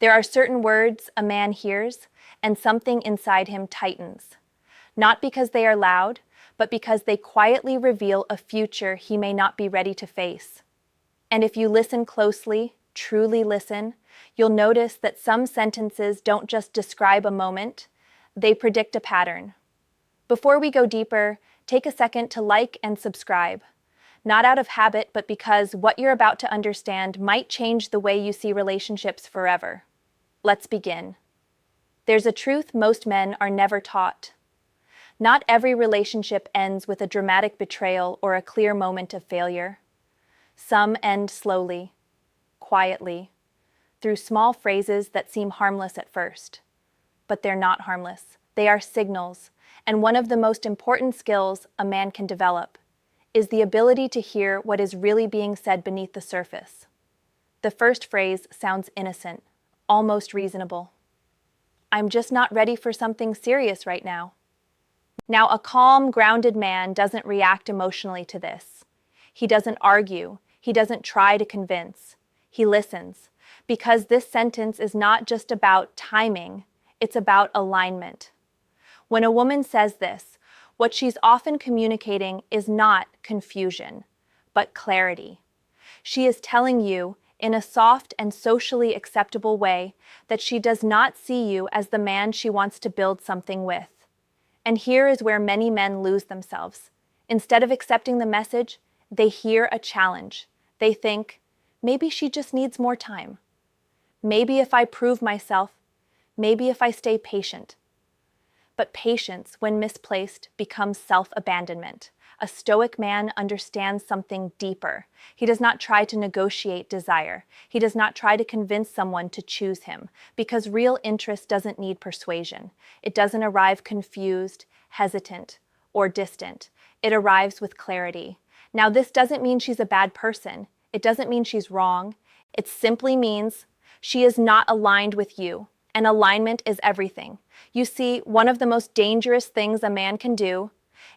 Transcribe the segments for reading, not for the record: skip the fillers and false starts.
There are certain words a man hears, and something inside him tightens. Not because they are loud, but because they quietly reveal a future he may not be ready to face. And if you listen closely, truly listen, you'll notice that some sentences don't just describe a moment, they predict a pattern. Before we go deeper, take a second to like and subscribe. Not out of habit, but because what you're about to understand might change the way you see relationships forever. Let's begin. There's a truth most men are never taught. Not every relationship ends with a dramatic betrayal or a clear moment of failure. Some end slowly, quietly, through small phrases that seem harmless at first. But they're not harmless. They are signals, and one of the most important skills a man can develop is the ability to hear what is really being said beneath the surface. The first phrase sounds innocent, almost reasonable. I'm just not ready for something serious right now. Now, a calm, grounded man doesn't react emotionally to this. He doesn't argue. He doesn't try to convince. He listens, because this sentence is not just about timing, it's about alignment. When a woman says this, what she's often communicating is not confusion, but clarity. She is telling you, in a soft and socially acceptable way, that she does not see you as the man she wants to build something with. And here is where many men lose themselves. Instead of accepting the message, they hear a challenge. They think, maybe she just needs more time. Maybe if I prove myself, maybe if I stay patient. But patience, when misplaced, becomes self-abandonment. A stoic man understands something deeper. He does not try to negotiate desire. He does not try to convince someone to choose him, because real interest doesn't need persuasion. It doesn't arrive confused, hesitant, or distant. It arrives with clarity. Now, this doesn't mean she's a bad person. It doesn't mean she's wrong. It simply means she is not aligned with you. And alignment is everything. You see, one of the most dangerous things a man can do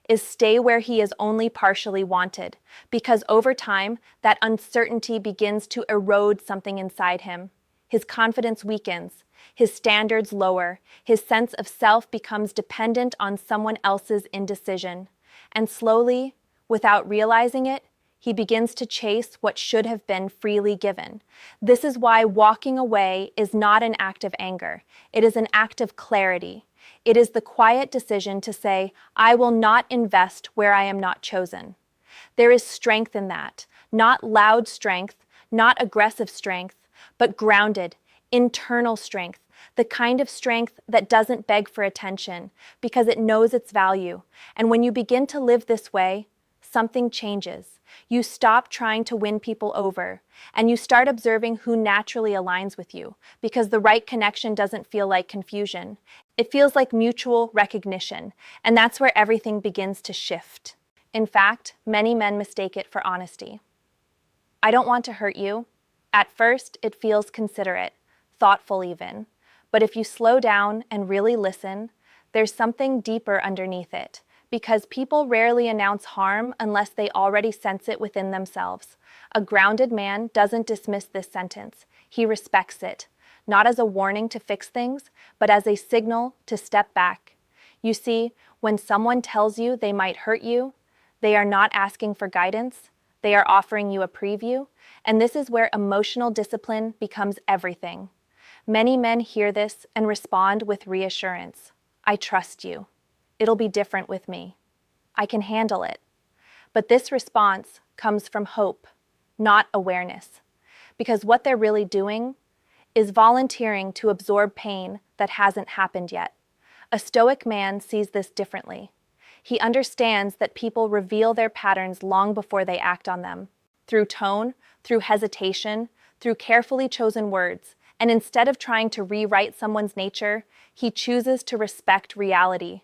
is stay where he is only partially wanted, because over time, that uncertainty begins to erode something inside him. His confidence weakens, his standards lower, his sense of self becomes dependent on someone else's indecision. And slowly, without realizing it, he begins to chase what should have been freely given. This is why walking away is not an act of anger. It is an act of clarity. It is the quiet decision to say, I will not invest where I am not chosen. There is strength in that, not loud strength, not aggressive strength, but grounded, internal strength, the kind of strength that doesn't beg for attention because it knows its value. And when you begin to live this way, something changes. You stop trying to win people over, and you start observing who naturally aligns with you, because the right connection doesn't feel like confusion. It feels like mutual recognition, and that's where everything begins to shift. In fact, many men mistake it for honesty. I don't want to hurt you. At first, it feels considerate, thoughtful even. But if you slow down and really listen, there's something deeper underneath it. Because people rarely announce harm unless they already sense it within themselves. A grounded man doesn't dismiss this sentence. He respects it, not as a warning to fix things, but as a signal to step back. You see, when someone tells you they might hurt you, they are not asking for guidance, they are offering you a preview, and this is where emotional discipline becomes everything. Many men hear this and respond with reassurance. I trust you. It'll be different with me. I can handle it. But this response comes from hope, not awareness. Because what they're really doing is volunteering to absorb pain that hasn't happened yet. A stoic man sees this differently. He understands that people reveal their patterns long before they act on them, through tone, through hesitation, through carefully chosen words. And instead of trying to rewrite someone's nature, he chooses to respect reality.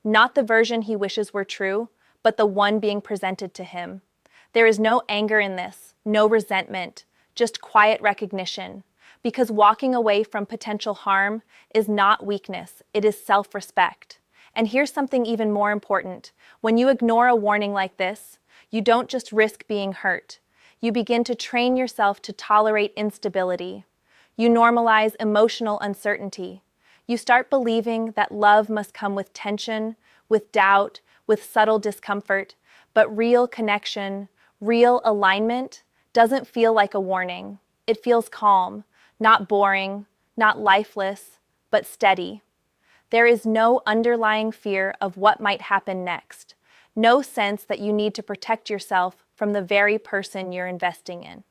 Not the version he wishes were true, but the one being presented to him. There is no anger in this, no resentment, just quiet recognition. Because walking away from potential harm is not weakness, it is self-respect. And here's something even more important. When you ignore a warning like this, you don't just risk being hurt. You begin to train yourself to tolerate instability. You normalize emotional uncertainty. You start believing that love must come with tension, with doubt, with subtle discomfort, but real connection, real alignment doesn't feel like a warning. It feels calm, not boring, not lifeless, but steady. There is no underlying fear of what might happen next, no sense that you need to protect yourself from the very person you're investing in.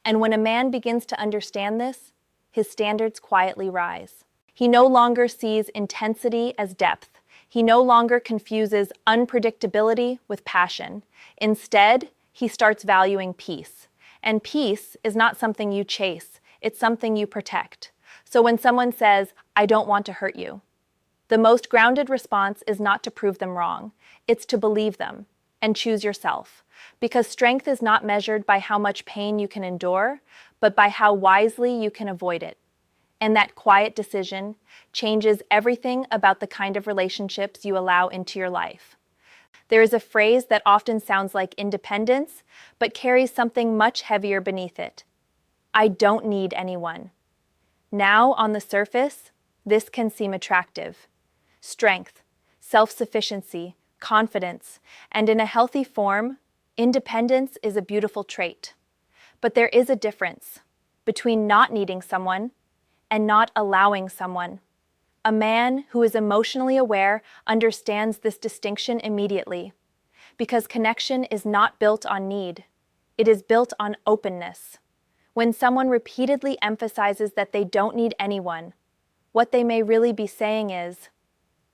And when a man begins to understand this, his standards quietly rise. He no longer sees intensity as depth. He no longer confuses unpredictability with passion. Instead, he starts valuing peace. And peace is not something you chase, it's something you protect. So when someone says, "I don't want to hurt you," the most grounded response is not to prove them wrong, it's to believe them and choose yourself. Because strength is not measured by how much pain you can endure, but by how wisely you can avoid it. And that quiet decision changes everything about the kind of relationships you allow into your life. There is a phrase that often sounds like independence, but carries something much heavier beneath it. I don't need anyone. Now, on the surface, this can seem attractive. Strength, self-sufficiency, confidence, and in a healthy form, independence is a beautiful trait. But there is a difference between not needing someone and not allowing someone. A man who is emotionally aware understands this distinction immediately, because connection is not built on need. It is built on openness. When someone repeatedly emphasizes that they don't need anyone, what they may really be saying is,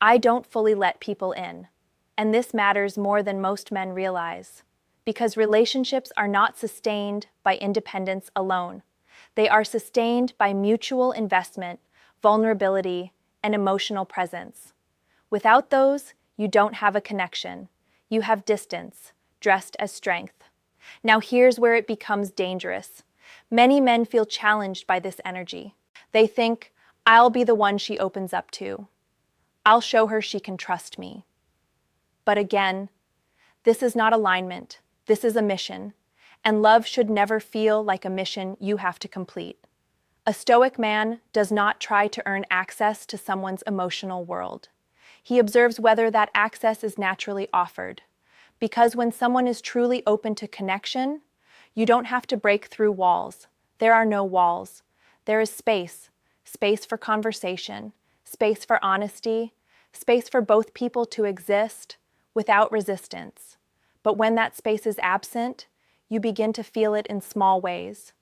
I don't fully let people in. And this matters more than most men realize, because relationships are not sustained by independence alone. They are sustained by mutual investment, vulnerability, and emotional presence. Without those, you don't have a connection. You have distance, dressed as strength. Now here's where it becomes dangerous. Many men feel challenged by this energy. They think, I'll be the one she opens up to. I'll show her she can trust me. But again, this is not alignment. This is a mission. And love should never feel like a mission you have to complete. A stoic man does not try to earn access to someone's emotional world. He observes whether that access is naturally offered. Because when someone is truly open to connection, you don't have to break through walls. There are no walls. There is space. Space for conversation, space for honesty, space for both people to exist without resistance. But when that space is absent, you begin to feel it in small ways.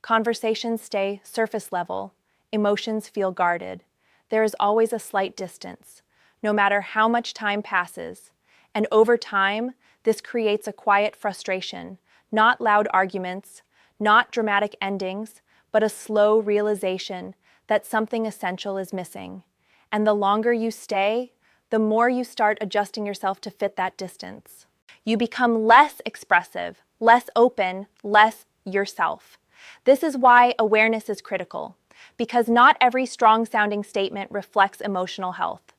Conversations stay surface level. Emotions feel guarded. There is always a slight distance, no matter how much time passes. And over time, this creates a quiet frustration, not loud arguments, not dramatic endings, but a slow realization that something essential is missing. And the longer you stay, the more you start adjusting yourself to fit that distance. You become less expressive, less open, less yourself. This is why awareness is critical, because not every strong-sounding statement reflects emotional health.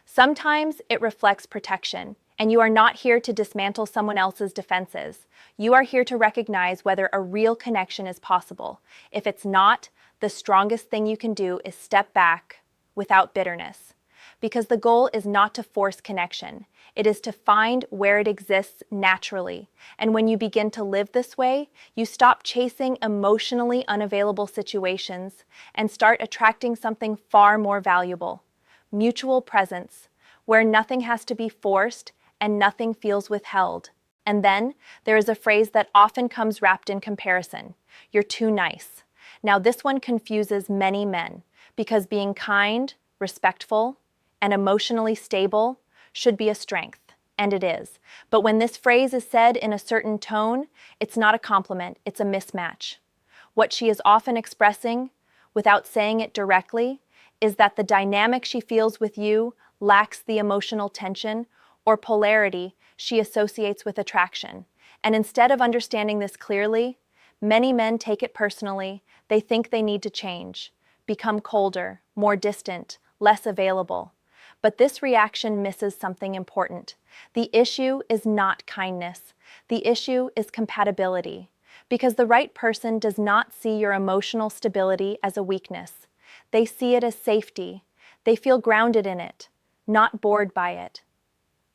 Sometimes it reflects protection, and you are not here to dismantle someone else's defenses. You are here to recognize whether a real connection is possible. If it's not, the strongest thing you can do is step back without bitterness. Because the goal is not to force connection. It is to find where it exists naturally. And when you begin to live this way, you stop chasing emotionally unavailable situations and start attracting something far more valuable. Mutual presence, where nothing has to be forced and nothing feels withheld. And then there is a phrase that often comes wrapped in comparison. You're too nice. Now this one confuses many men because being kind, respectful, and emotionally stable should be a strength, and it is. But when this phrase is said in a certain tone, it's not a compliment, it's a mismatch. What she is often expressing, without saying it directly, is that the dynamic she feels with you lacks the emotional tension or polarity she associates with attraction. And instead of understanding this clearly, many men take it personally. They think they need to change, become colder, more distant, less available. But this reaction misses something important. The issue is not kindness. The issue is compatibility. Because the right person does not see your emotional stability as a weakness. They see it as safety. They feel grounded in it, not bored by it.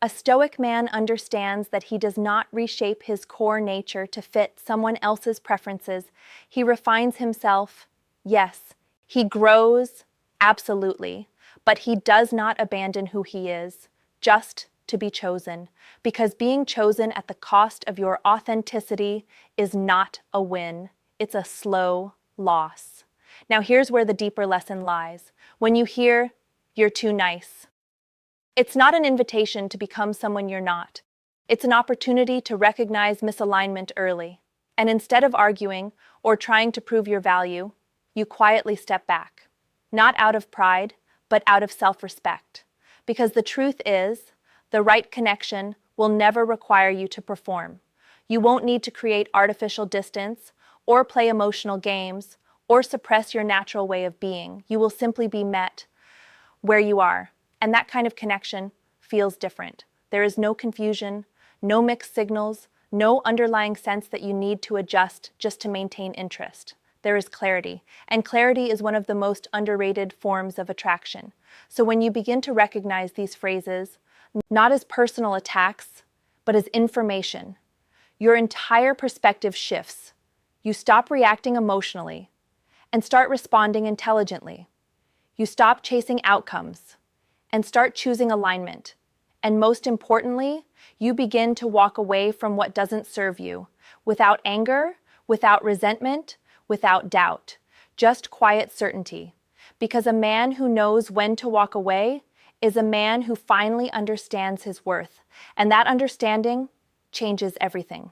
A stoic man understands that he does not reshape his core nature to fit someone else's preferences. He refines himself, yes. He grows, absolutely. But he does not abandon who he is, just to be chosen. Because being chosen at the cost of your authenticity is not a win. It's a slow loss. Now here's where the deeper lesson lies. When you hear, "You're too nice," it's not an invitation to become someone you're not. It's an opportunity to recognize misalignment early. And instead of arguing or trying to prove your value, you quietly step back. Not out of pride, but out of self-respect. Because the truth is, the right connection will never require you to perform. You won't need to create artificial distance, or play emotional games, or suppress your natural way of being. You will simply be met where you are. And that kind of connection feels different. There is no confusion, no mixed signals, no underlying sense that you need to adjust just to maintain interest. There is clarity, and clarity is one of the most underrated forms of attraction. So when you begin to recognize these phrases, not as personal attacks, but as information, your entire perspective shifts. You stop reacting emotionally and start responding intelligently. You stop chasing outcomes and start choosing alignment. And most importantly, you begin to walk away from what doesn't serve you, without anger, without resentment, without doubt, just quiet certainty. Because a man who knows when to walk away is a man who finally understands his worth, and that understanding changes everything.